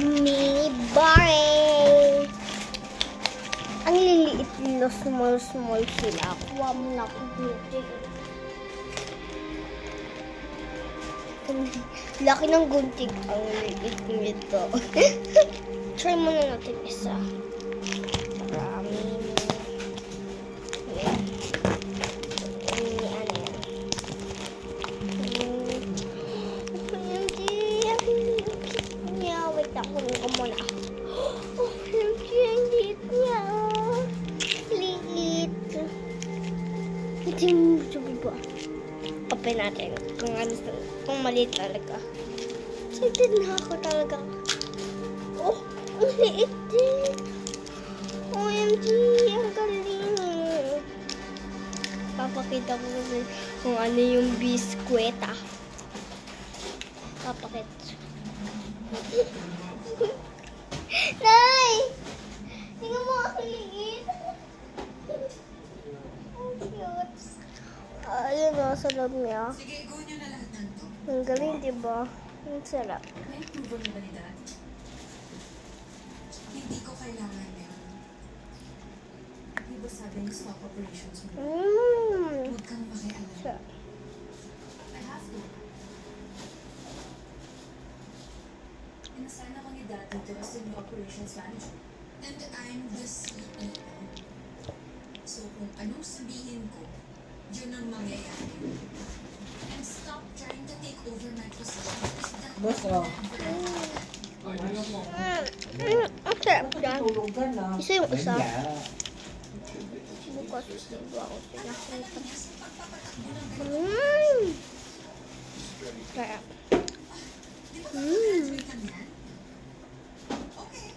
Mini Barry. Ang liliit nila, small sila. Kuha mo na ako dito. Laki ng gunting ang liit nito. Try muna natin isa. Marami. Kunin ko muna. Oh, ang liit niya. Liit. Ito yung sabi ba? Open natin. Kung maliit talaga. Excited na ako talaga. Oh, ang liit din. OMG, ang galing. Papakita ko kung ano yung biskwit. Papakita. Nay! Tingnan mo ako liit. Oh, cute. Ayun o, sa loob niya. Sige, go nyo na lahat ng to. Ang galing, diba? Ang sarap. May approval na ba ni Dad? Hindi ko kailangan yan. Di ba sabi ng stop operations mo? Huwag kang makialam. Sure. I have to. Inasign ako ni Dad dito as the new operations manager. And I'm the CEO. So kung anong sabihin ko, yun ang mangyayari. And stop trying to take over my position. Boss, oh. Ang sarap yan. Isa yung isa. Bukas diba ako pinakita. Sarap. Okay.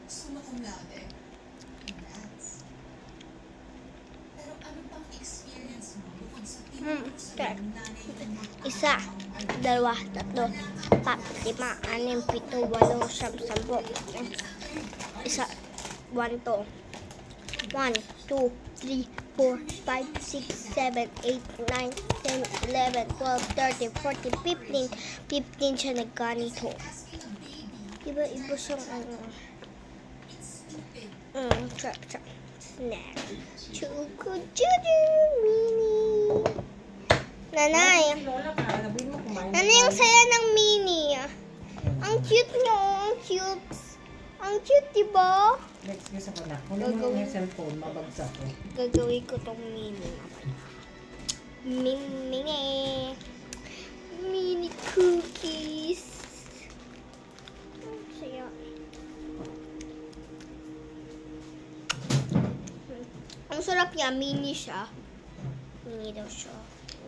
Summa cum laude. Congrats. Pero ano pang experience mo bukod sa Sarap. Isa, dalawa, tatlo, apat, lima, anim, pito, walo, siyam, sampo. Isa, 1 to. 1, 2, 3, 4, 5, 6, 7, 8, 9, 10, 11, 12, 13, 14, 15. 15 siya nagganito. Iba siyang ano. Sarap. Snack. Chuku-chudu mini. Nanay. Nanay, ang saya ng mini. Ang cute nyo. Ang cute. Ang cute, diba? Next ko sa kanak. Kunin mo yung cellphone, mabagsak ko. Gagawin ko tong mini mamaya. Mini. Mini cookies. Ang saya. Ang sarap niya. Mini siya. Mini daw siya.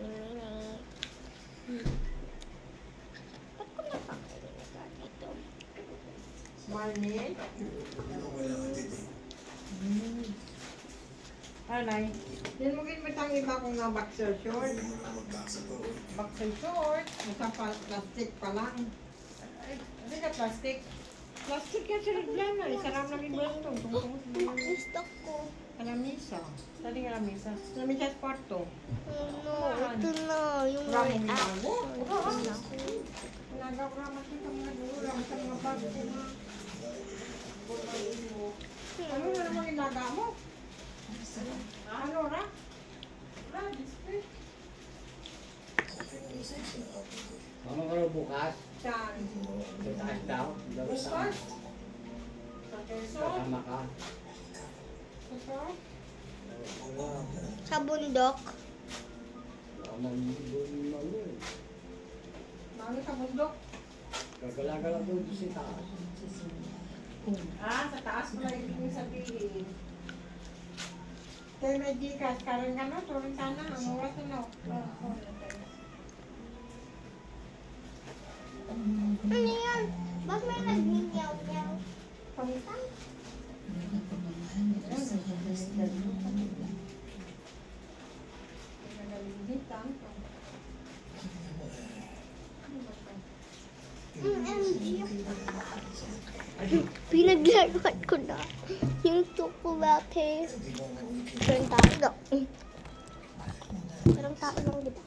Mini. Ba't ko napakainin na dito? Marnie? Anay, din mo ginmitang iba kung nga boxer short. Boxer short, nasa plastic pa lang. Ay, hindi ka plastic. Plastic yan sila dyan. Isaram namin bastong. Gusto ko. Kalamisa. Sali nga lamisa. Lamisa sa kwarto. No, ito na. Yung Ramon may bago. app. Nagagramas ito mga dura. Sa mga bago ko na. Ano na naman ilaga mo? Ano ra? Display. Ano ka raw bukas? Saan? Sa taas daw? Bukas? Sa Quezon? Kasama ka? Ito? Sa bundok. Ano sa bundok? Gagala-gala doon sa taas. Sa taas mo lang ibig sabihin. Kaya may Gcash, karoon ka na, turin ka na, ang oras na. Ano yan? Ba't may nag-nyaw-nyaw? Pamitan? Pinaglaruan ko na yung chocolate. Parang tao lang. Parang tao lang, di ba?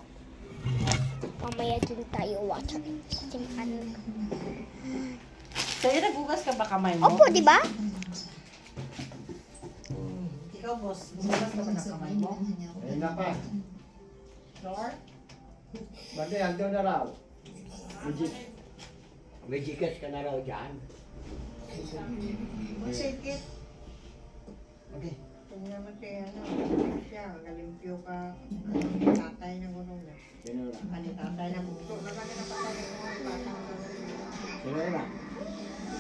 Mamaya din tayo water. Simpan. Sa'yo nagugas ka ba kamay mo? Opo, di ba? Ikaw, boss, nagugas ka ba ng kamay mo? Ayun na pa. Sure? Bante, hanggang na raw. May jikas ka na raw dyan. Masakit. Okay. Hindi naman siya, siya, galimpyo ka. Tatay na gano'n na. Sino na? Ani tatay na bukto. Naman na napatay mo ang batang Sino na?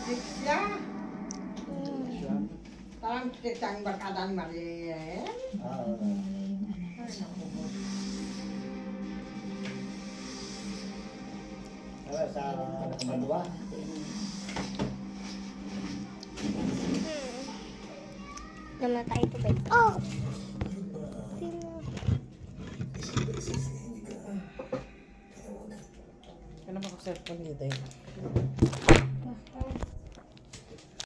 siya. Siya. Parang kitang barkadang Mariel. Ay, naku, boss. Sa Madua. Namatay ito ba? Oh! Kailan ba ko cellphone niya tayo?